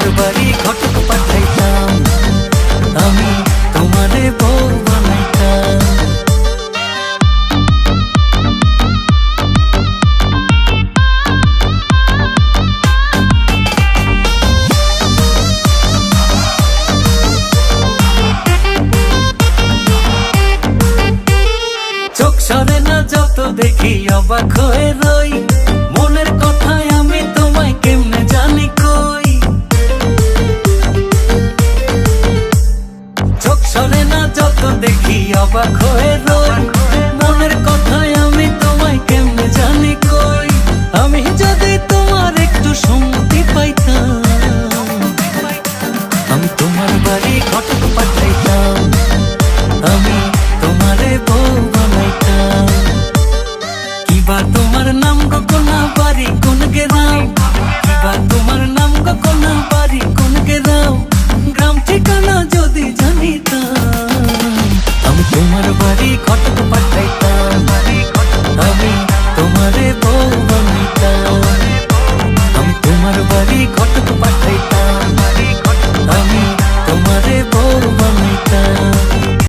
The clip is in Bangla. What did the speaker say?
তোমার বাড়ি ঘটক পাঠাইতাম, আমি তোমারে বউ বানাইতাম। চোখ সরে না যত দেখি অবাক হয়ে রই, মনের কথায় আমি তোমায় কেমনে জানি কই। চোখ সরে না যত দেখি অবাক হয়ে রই, মনের কথায় আমি তোমায় কেমনে জানি কই। আমি যদি তোমার একটু সম্মতি পাইতাম, আমি তোমার বাড়ি ঘটক পাঠাইতাম, আমি তোমারে বউ বানাইতাম। কিবা তোমার নাম গো কোনা বাড়ি কোন গেরাম, কিবা তোমার নাম গো কোনা বাড়ি কোন গেরাম, গ্রাম ঠিকানা যদি জানিতাম, আমি তোমার বাড়ি ঘটক